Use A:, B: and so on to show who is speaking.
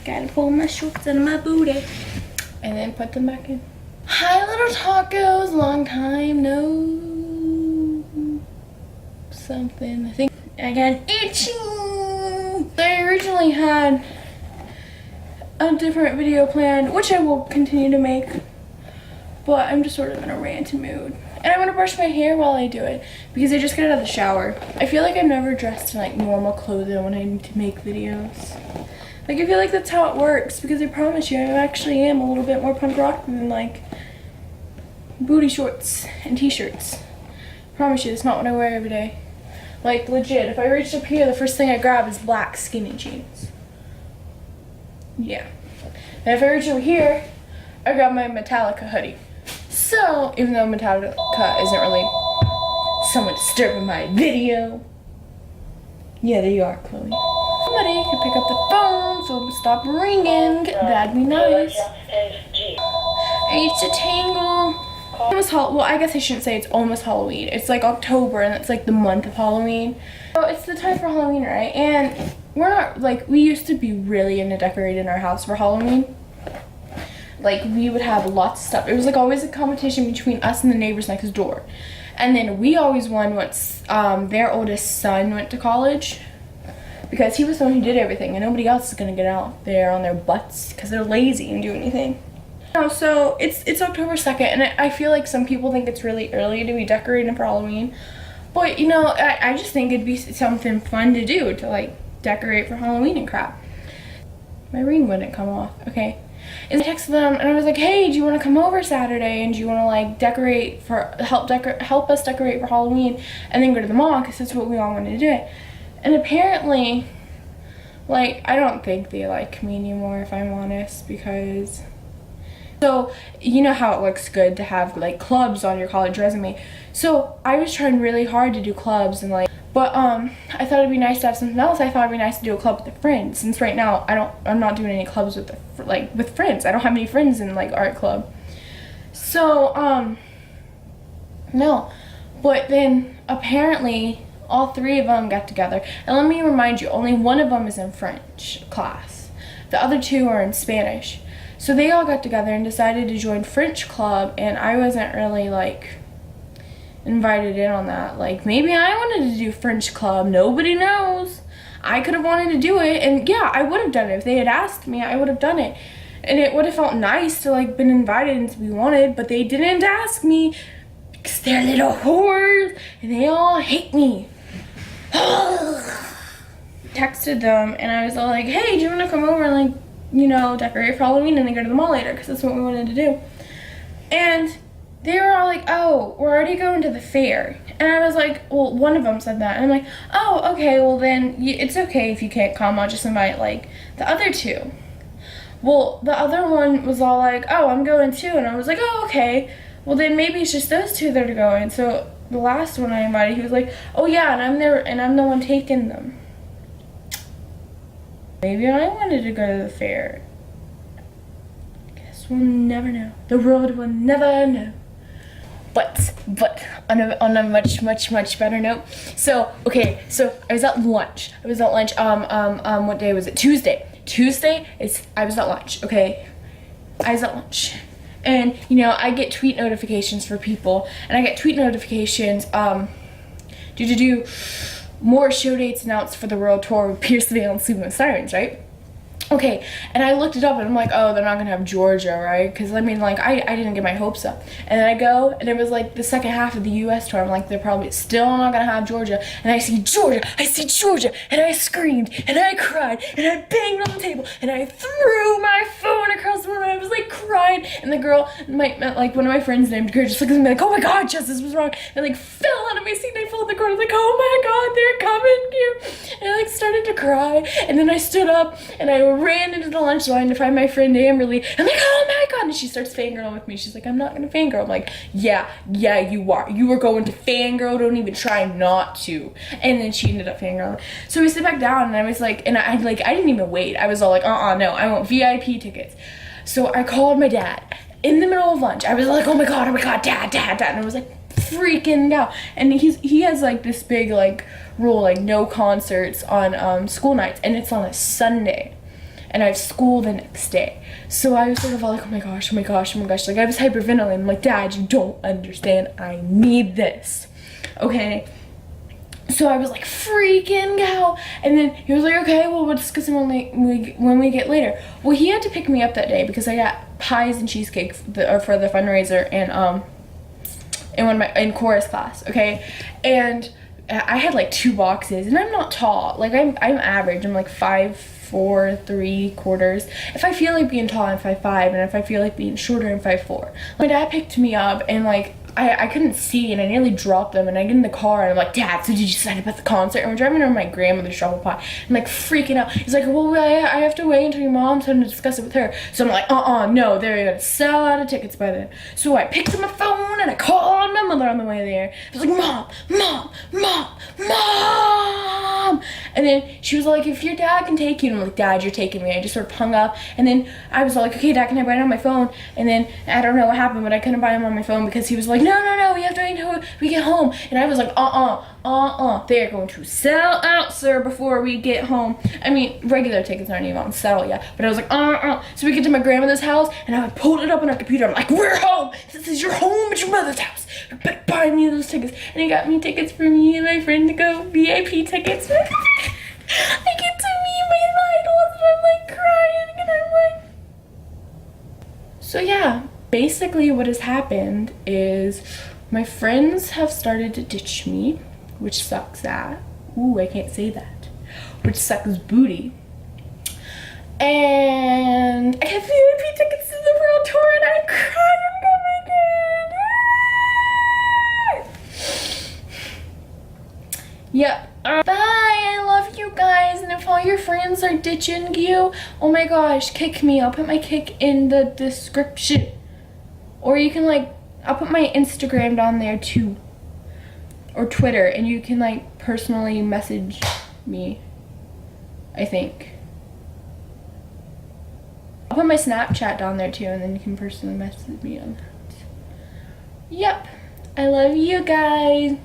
A: Gotta pull my shorts out of my booty and then put them back in. Hi, little tacos. Long time no something. I think I got itchy. I originally had a different video planned, which I will continue to make, but I'm just sort of in a rant mood. And I want to brush my hair while I do it because I just got out of the shower. I feel like I'm never dressed in like normal clothing when I need to make videos. Like I feel like that's how it works because I promise you I actually am a little bit more punk rock than like booty shorts and t-shirts. Promise you, it's not what I wear every day. Like legit, if I reached up here, the first thing I grab is black skinny jeans. Yeah. And if I reach over here, I grab my Metallica hoodie. So, even though Metallica isn't really somewhat disturbing my video. Yeah, there you are, Chloe. Somebody could pick up the phone so it would stop ringing. That'd be nice. It's a tangle. Well, I guess I shouldn't say it's almost Halloween. It's like October and it's like the month of Halloween. So it's the time for Halloween, right? And we're not, like, we used to be really into decorating our house for Halloween. Like, we would have lots of stuff. It was like always a competition between us and the neighbors next door. And then we always won once their oldest son went to college. Because he was the one who did everything and nobody else is gonna get out there on their butts because they're lazy and do anything. So it's October 2nd and I feel like some people think it's really early to be decorating for Halloween. But you know, I just think it'd be something fun to do to like decorate for Halloween and crap. My ring wouldn't come off, okay. And I texted them and I was like, hey, do you want to come over Saturday and do you want to like decorate for, help us decorate for Halloween and then go to the mall because that's what we all wanted to do it. And apparently, like, I don't think they like me anymore if I'm honest because, so you know how it looks good to have like clubs on your college resume. So I was trying really hard to do clubs and like, but I thought it'd be nice to have something else. I thought it'd be nice to do a club with a friend since right now I'm not doing any clubs with with friends. I don't have any friends in like art club. So no, but then apparently all three of them got together. And let me remind you, only one of them is in French class. The other two are in Spanish. So they all got together and decided to join French club and I wasn't really like invited in on that. Like maybe I wanted to do French club, nobody knows. I could have wanted to do it and yeah, I would have done it. If they had asked me, I would have done it. And it would have felt nice to like been invited and to be wanted, but they didn't ask me because they're little whores and they all hate me. Texted them and I was all like, hey, do you want to come over and like, you know, decorate for Halloween and then go to the mall later because that's what we wanted to do. And they were all like, oh, we're already going to the fair. And I was like, well, one of them said that. And I'm like, oh, okay, well then it's okay if you can't come. I'll just invite like the other two. Well, the other one was all like, oh, I'm going too. And I was like, oh, okay. Well, then maybe it's just those two that are going. So the last one I invited, he was like, oh yeah, and I'm there and I'm the one taking them. Maybe I wanted to go to the fair. Guess we'll never know. The world will never know. But on a much better note. So okay, so I was at lunch. What day was it? Tuesday. I was at lunch. Okay, I was at lunch. And you know, I get tweet notifications for people, and I get tweet notifications do more show dates announced for the world tour with Pierce the Veil and Sleeping with Sirens, right? Okay, and I looked it up and I'm like, oh, they're not gonna have Georgia, right? Because I mean, like, I didn't get my hopes up. And then I go, and it was like the second half of the US tour. I'm like, they're probably still not gonna have Georgia. And I see Georgia, and I screamed, and I cried, and I banged on the table, and I threw my phone across the room, and I was like crying. And the girl, like one of my friends named her, just looked at me like, oh my God, Jess, this was wrong. And I like fell out of my seat, and I fell in the corner, like, oh my God, they're coming here. And I like started to cry, and then I stood up, and I ran into the lunch line to find my friend Amberly. I'm like, oh my God, and she starts fangirling with me. She's like, I'm not gonna fangirl. I'm like, yeah, you are. You are going to fangirl. Don't even try not to. And then she ended up fangirling. So we sit back down, and I was like, and I didn't even wait. I was all like, no, I want VIP tickets. So I called my dad in the middle of lunch. I was like, oh my God, dad, and I was like freaking out. And he has like this big like rule, like no concerts on school nights, and it's on a Sunday. And I have school the next day. So I was sort of all like, oh my gosh, oh my gosh, oh my gosh. Like I was hyperventilating. I'm like, Dad, you don't understand. I need this. Okay? So I was like freaking out. And then he was like, okay, well, we'll discuss it when we get later. Well, he had to pick me up that day because I got pies and cheesecake for the fundraiser and in chorus class, okay? And I had like 2 boxes, and I'm not tall. Like I'm average. I'm like 5'4", 3/4. If I feel like being tall, I'm 5'5", and if I feel like being shorter, I'm 5'4". My dad picked me up, and like I couldn't see, and I nearly dropped them, and I get in the car, and I'm like, Dad, so did you sign up at the concert? And we're driving over my grandmother's trouble pot. I'm like freaking out. He's like, well, I have to wait until your mom's home to discuss it with her. So I'm like, no, they're gonna sell out of tickets by then. So I picked up my phone, and I called my mother on the way there. I was like, Mom. And then she was like, if your dad can take you. And I'm like, Dad, you're taking me. I just sort of hung up, and then I was like, okay, Dad, can I buy it on my phone? And then I don't know what happened, but I couldn't buy him on my phone because he was like, no, we have to wait until we get home. And I was like, they're going to sell out, sir, before we get home. I mean, regular tickets aren't even on sale yet, but I was like, So we get to my grandmother's house, and I pulled it up on our computer. I'm like, we're home. This is your home at your mother's house. You better buy me those tickets. And he got me tickets for me and my friend to go, VIP tickets. I get to meet my idols, and I'm like crying, and I'm like. So yeah, basically what has happened is my friends have started to ditch me, which sucks that. Ooh, I can't say that. Which sucks booty. And I have VIP tickets to the world tour, and I'm crying. Oh my God. Yep. Bye. I love you guys. And if all your friends are ditching you, oh my gosh, kick me. I'll put my kick in the description. Or you can like, I'll put my Instagram down there too. Or Twitter, and you can like personally message me, I think. I'll put my Snapchat down there too, and then you can personally message me on that. Yep. I love you guys.